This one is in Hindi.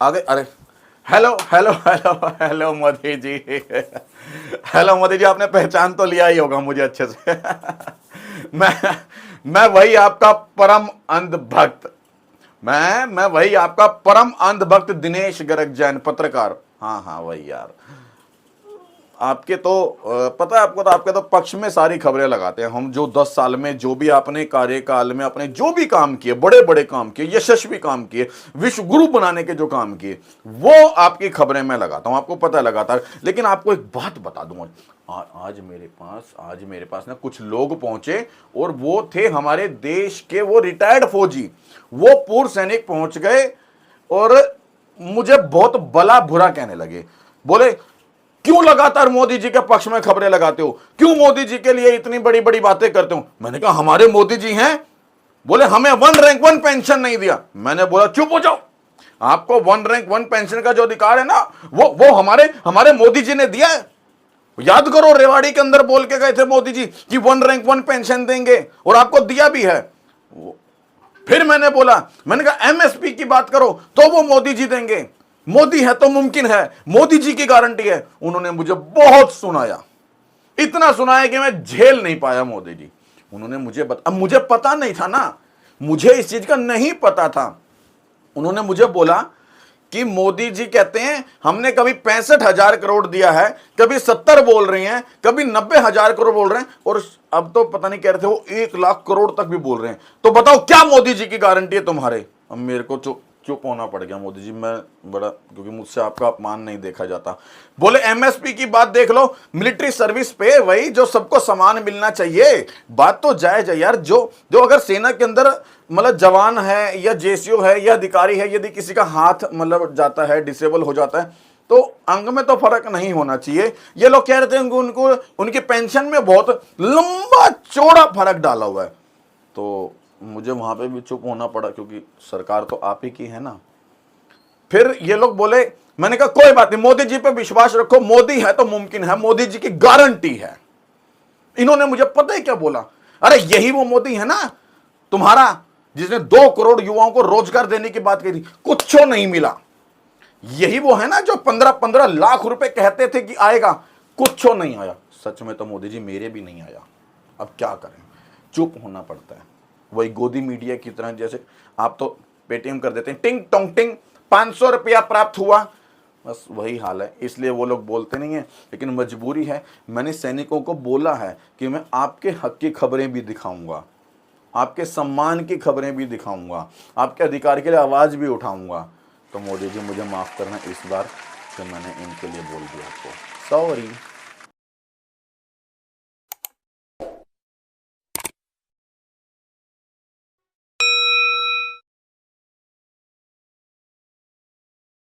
आ गए। अरे hello hello hello hello Modi ji. Hello Modi ji, आपने पहचान तो लिया ही होगा मुझे अच्छे से। मैं मैं वही आपका परम अंध भक्त। मैं वही आपका परम अंध भक्त दिनेश गर्ग जैन, पत्रकार। हाँ हाँ वही यार। आपके तो पता है आपको, तो आपके तो पक्ष में सारी खबरें लगाते हैं हम। जो 10 साल में जो भी आपने कार्यकाल में अपने जो भी काम किए, बड़े बड़े काम किए, यशस्वी काम किए, विश्व गुरु बनाने के जो काम किए, वो आपकी खबरें मैं लगाता हूं, आपको पता है लगातार। लेकिन आपको एक बात बता दूं, आज मेरे पास ना कुछ लोग पहुंचे, और वो थे हमारे देश के वो रिटायर्ड फौजी, वो पूर्व सैनिक पहुंच गए, और मुझे बहुत भला बुरा कहने लगे। बोले क्यों लगातार मोदी जी के पक्ष में खबरें लगाते हो, क्यों मोदी जी के लिए इतनी बड़ी बड़ी बातें करते हो। मैंने कहा हमारे मोदी जी हैं। बोले हमें 1 रैंक 1 पेंशन नहीं दिया। मैंने बोला चुप हो जाओ, आपको 1 रैंक 1 पेंशन का जो अधिकार है ना, वो हमारे हमारे मोदी जी ने दिया है। याद करो, रेवाड़ी के अंदर बोल के गए थे मोदी जी कि 1 रैंक 1 पेंशन देंगे, और आपको दिया भी है। फिर मैंने कहा एमएसपी की बात करो तो वो मोदी जी देंगे, मोदी है तो मुमकिन है, मोदी जी की गारंटी है। उन्होंने मुझे बहुत सुनाया, इतना सुनाया कि मैं झेल नहीं पाया मोदी जी। उन्होंने अब मुझे पता नहीं था ना, मुझे इस चीज का नहीं पता था। उन्होंने मुझे बोला कि मोदी जी कहते हैं हमने कभी 65,000 करोड़ दिया है, कभी 70 बोल रहे हैं, कभी 90,000 करोड़ बोल रहे हैं, और अब तो पता नहीं कह रहे थे वो 1 लाख करोड़ तक भी बोल रहे हैं। तो बताओ क्या मोदी जी की गारंटी है तुम्हारे। अब मेरे को चुप होना पड़ गया। मोदी जी मैं बड़ा, क्योंकि मुझसे आपका अपमान नहीं देखा जाता। बोले एमएसपी की बात देख लो, मिलिट्री सर्विस पे वही जो सबको समान मिलना चाहिए। बात तो जायज है यार। जो जो अगर सेना के अंदर मतलब जवान है या जेसीओ है या अधिकारी है, यदि किसी का हाथ मतलब जाता है, डिसेबल हो जाता है, तो अंग में तो फर्क नहीं होना चाहिए। ये लोग कह रहे थे उनको उनकी पेंशन में बहुत लंबा चौड़ा फर्क डाला हुआ है। तो मुझे वहां पे भी चुप होना पड़ा, क्योंकि सरकार तो आप ही की है ना। फिर ये लोग बोले, मैंने कहा कोई बात नहीं, मोदी जी पे विश्वास रखो, मोदी है तो मुमकिन है, मोदी जी की गारंटी है। इन्होंने मुझे पता ही क्या बोला, अरे यही वो मोदी है ना तुम्हारा जिसने 2 करोड़ युवाओं को रोजगार देने की बात कही थी, कुछ नहीं मिला। यही वो है ना जो 15-15 लाख रुपए कहते थे कि आएगा, कुछ नहीं आया। सच में तो मोदी जी मेरे भी नहीं आया। अब क्या करें, चुप होना पड़ता है। वही गोदी मीडिया की तरह, जैसे आप तो पेटीएम कर देते हैं, टिंग टोंग टिंग 500 रुपया प्राप्त हुआ, बस वही हाल है। इसलिए वो लोग बोलते नहीं है, लेकिन मजबूरी है। मैंने सैनिकों को बोला है कि मैं आपके हक की खबरें भी दिखाऊंगा, आपके सम्मान की खबरें भी दिखाऊंगा, आपके अधिकार के लिए आवाज भी उठाऊंगा। तो मोदी जी मुझे माफ करना इस बार कि मैंने इनके लिए बोल दिया आपको, सॉरी।